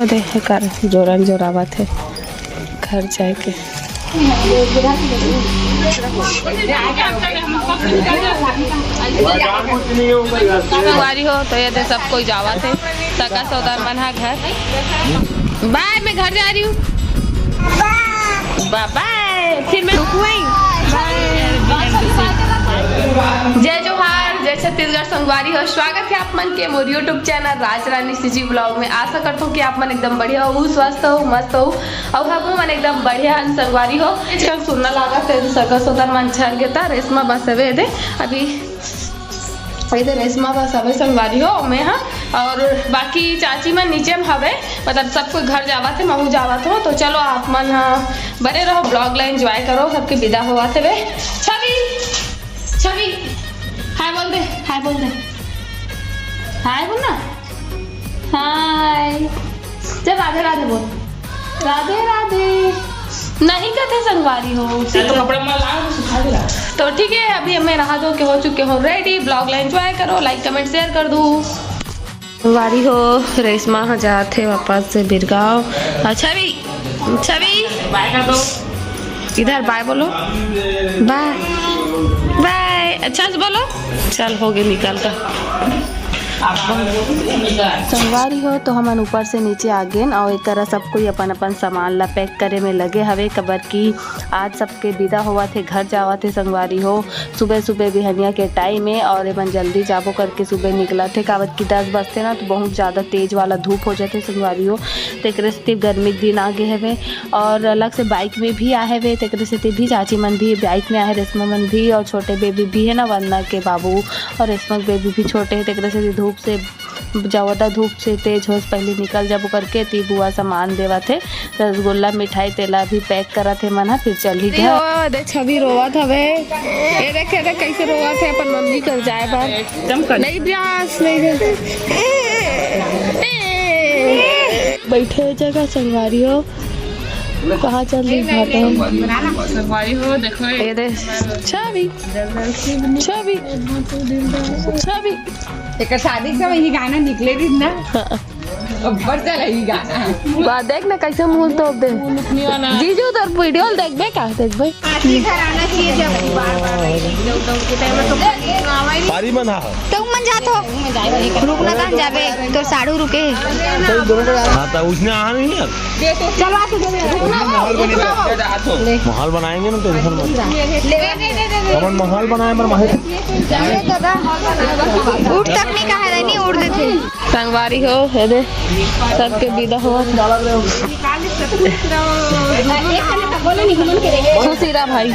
देखे कर जोरन जोरावा थे घर जाके सवारी हो तो ये दे सब कोई जावा थे सगा सौदार मना घर बाय मैं घर जा रही हूँ बाय फिर मैं रुकूंगी जय जोहार जय छत्तीसगढ़ संगवारी हो स्वागत है आप मन के मोर यूट्यूब चैनल राज रानी सिजी ब्लॉग में। आशा करता हूँ कि आप मन एकदम बढ़िया हो स्वस्थ हो मस्त हो और हम मन एकदम बढ़िया संगवारी हो। कल सुनना लगा सगा सौदार मन छल गया रेशमा बस हवे दे अभी इधर रेशमा बस हवे संगवारी हो मैं हाँ और बाकी चाची मन नीचे में हवे मतलब सब कोई घर जावा थे महू जावा हो तो चलो आप मन बने रहो ब्लॉग ला एंजॉय करो सबके विदा हुआ थे वे छवि छवि हाय बोल दे हाय बोल दे हाय बोल ना हाय जब राधे राधे बोल राधे राधे नहीं कहते संगवारी हो तो कपड़ा तो ठीक है अभी मैं नहा धो के हो चुके हो रेडी ब्लॉग ला एंजॉय करो लाइक कमेंट शेयर कर दो। संगवारी हो रेशमा जाते वापस से बिरगांव छवि छवि बाय कर दो इधर बाय बोलो बाय बाय अच्छा से बोलो चल हो गए निकल कर संगवारी हो तो हमन ऊपर से नीचे आ गए और एक सब कोई अपन अपन सामान ला पैक करे में लगे हवे कबर की आज सबके विदा हुआ थे घर जावा थे संगवारी हो सुबह सुबह बिहनिया के टाइम में और एमन जल्दी जाबो करके सुबह निकला थे कावत की 10 बजते ना तो बहुत ज़्यादा तेज वाला धूप हो जाते संगवारी हो तेकरे से गर्मी के दिन आगे हवे और अलग से बाइक में भी आए हुए तेकरे से भी चाची मन भी बाइक में आए रेशमा मन भी और छोटे बेबी भी है ना वंदना के बाबू और रेशमा के बेबी भी छोटे है तेकरे से धूप से ज़्यादा धूप से तेज हो पहले निकल जाबो करके ती बुआ सामान देवा थे रसगुल्ला मिठाई तेला भी पैक करा थे मना फिर चल ही गया देख छवि रोवत हवे ये देखे देख कैसे रोवत है अपन मम्मी कर जाए बार नहीं ब्यास नहीं बैठे जगह संगवारी हो कहाँ चल रही संगवारी हो देखो ये दे छवि छवि छवि एक शादी से वही गाना निकले दिन ना ऊपर चला ही गाना बात देख ना कैसे मुंह तो दे जीजू तो वीडियो देखबे का देखबे घर आना चाहिए जब बार-बार के टाइम में तो पारी मना तो मन जातो रुकना कहाँ जाबे तो साड़ू रुके हां तो उसने आ नहीं यार चलो महल बनाएंगे ना टेंशन मत अपन महल बनाए पर महल उठ तक नहीं कहा नहीं उड़ देते संगवारी हो है दे सबके विदा हुआ सुशीरा भाई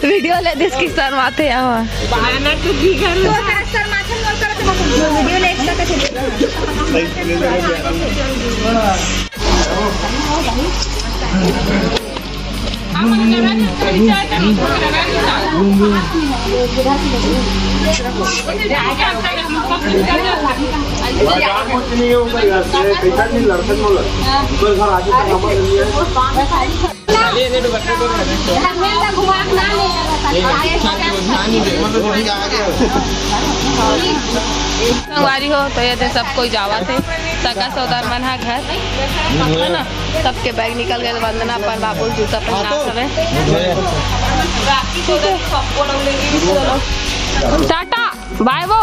वीडियो ले दिस की सर माथे यहाँ वीडियो ले संगवारी हो तो ये सब कोई जावा थे सगा सौदार मना घर है ना सबके बैग निकल गए वंदना पर बाबू जूता पहना हवे टाटा बाय वो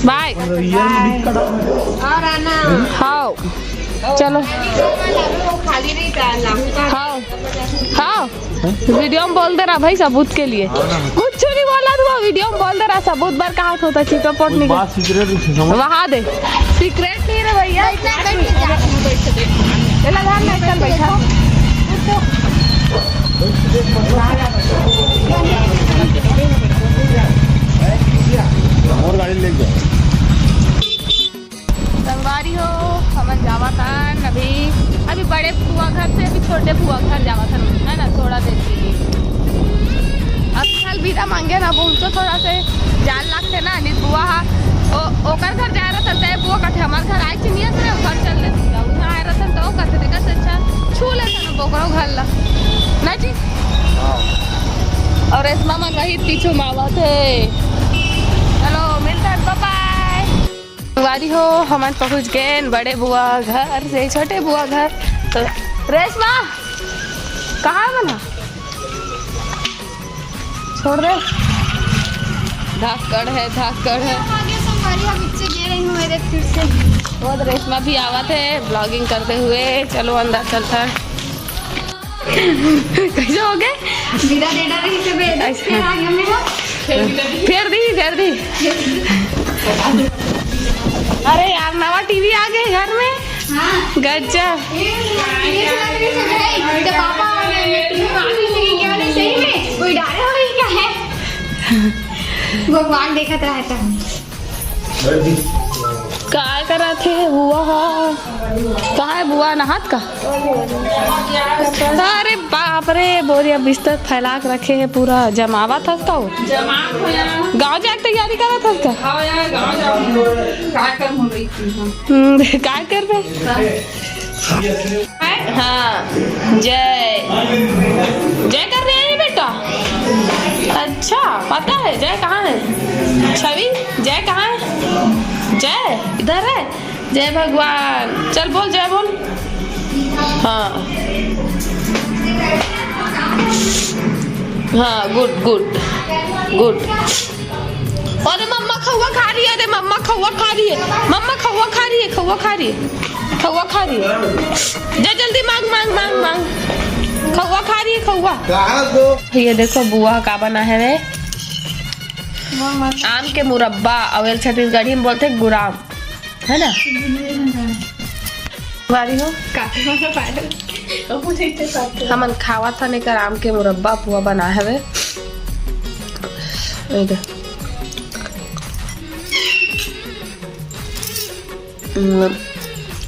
बाय और आना हाँ चलो खाली नहीं जाना हाँ हाँ वीडियो में बोल दे रहा भाई सबूत के लिए कुछ नहीं बोला तू वीडियो में बोल दे रहा सबूत बार कहाँ होता चिटोपट निकल वहाँ दे सीक्रेट नहीं रे भैया चल बैठा और गाड़ी ले जाओ संगवारी हो हमन जावा था अभी बड़े बुआ घर से अभी छोटे बुआ घर जावा था है ना थोड़ा देर के लिए अब कल विदा मांगे ना वो तो थोड़ा से जान लगते ना अनित बुआ ओकर घर जा रहा था बुआ कटे हमारे घर आई थी घर चल लेती वहाँ आ रहा था तो कहते देखा से अच्छा छू लेता ना बोकरो घर ला ना जी और रेशमा मन वही पीछू मावा थे। चलो मिलता है बाय। संगवारी हो हम पहुँच गए बड़े बुआ घर से छोटे बुआ घर। तो रेशमा कहाँ बना छोड़ दे, धाकड़ है धाकड़ है। बहुत रेशमा भी आवा थे ब्लॉगिंग करते हुए। चलो अंदर चलता है। कैसे हो गए फिर दी अरे यार नवा टीवी आ गए घर में। गजब भगवान देखत रहता क्या करा थे बुआ? कहाँ है बुआ नहात का? अरे बाप रे बोरिया बिस्तर फैला के रखे है पूरा। जमावा था उसका वो गाँव जाके तैयारी करा था उसका। क्या कर रहे? हाँ जय जय कर रहे हैं बेटा। अच्छा पता है जय कहाँ है? छवि जय कहाँ है? जय इधर है। जय भगवान चल बोल जय बोल। हाँ हाँ गुड गुड गुड। अरे मम्मा खौवा खा रही है। अरे मम्मा खौवा खा रही है। मम्मा खौवा खा रही है। खौवा खा रही है। खौवा खा रही है। जय जल्दी मांग मांग मांग मांग। खौवा खा रही है खौवा। ये देखो बुआ का बना है रे आम के मुरब्बा। अवेल छत्तीसगढ़ी में बोलते गुराम है ना। बारी हो हमन खावा था नहीं कर आम के मुरब्बा बुआ बना है वे।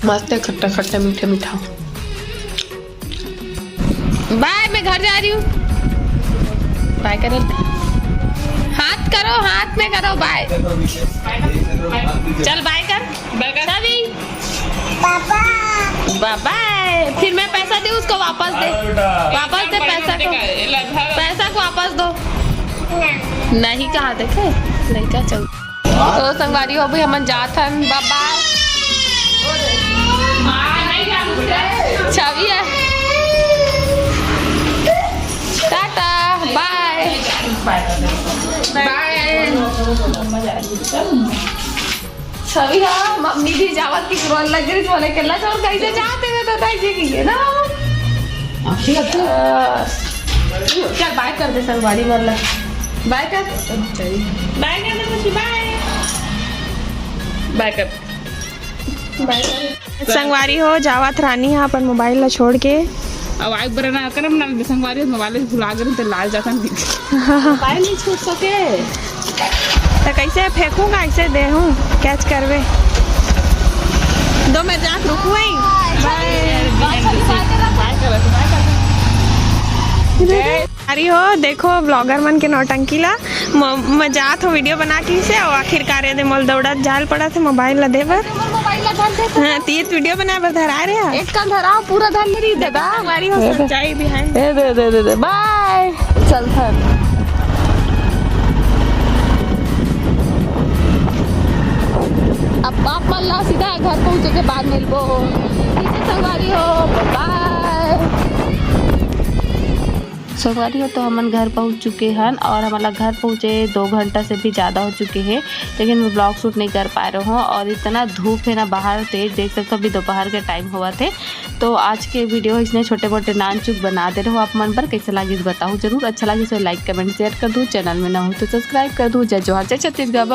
मस्त है खट्टा खट्टा मीठा मीठा। बाय मैं घर जा रही हूँ। बाय करो हाथ करो हाथ में करो बाय। चल बाय कर सभी बाय। फिर मैं पैसा दे उसको वापस दे पैसा को वापस दो। नहीं कहा देखे नहीं क्या चल। तो संगवारी हो भाई हम जात हन बाय। छवि है टाटा बाय बाय। छवि हाँ मम्मी भी जावत की रोल लग रही बोले के ला और कैसे चाहते हुए तो कैसे की ना। चल बाय कर दे संगवारी बोल बाय कर बाय कर दे बाय कर बाय कर। संगवारी हो जावत रानी है अपन मोबाइल ला छोड़ के। अब आग बरना करम ना संगवारी मोबाइल भुला गए तो लाल जाता मोबाइल नहीं छूट सके तो कैसे फेंकूंगा ऐसे दे हूँ कैच करवे 2 मिनट जाक रुकू अरे हो देखो ब्लॉगर मन के नौटंकी ला मजात हो वीडियो बना के से और आखिरकार दे मोल दौड़ा जाल पड़ा थे मोबाइल ला दे बर। हाँ तीत वीडियो बना बर धरा रहे एक कान धरा पूरा धर नहीं देगा हमारी हो सच्चाई बिहाइंड। दे बाय चल थन। अब आप मल्ला सीधा घर पहुँचे के बाद मिलबो। संगवारी हो बाय। संगवारी हो तो हम घर पहुंच चुके हैं और हमारा घर पहुंचे 2 घंटा से भी ज़्यादा हो चुके हैं लेकिन मैं ब्लॉग शूट नहीं कर पा रहा हूँ और इतना धूप है ना बाहर तेज देख सकते हो। अभी दोपहर के टाइम हुआ थे तो आज के वीडियो इसने छोटे मोटे नान चुक बना दे रहे हो आप मन पर। कैसे लगी बताओ जरूर। अच्छा लगे तो लाइक कमेंट शेयर कर दूँ। चैनल में ना हो तो सब्सक्राइब कर दूँ। जय जोहार जय छत्तीसगढ़।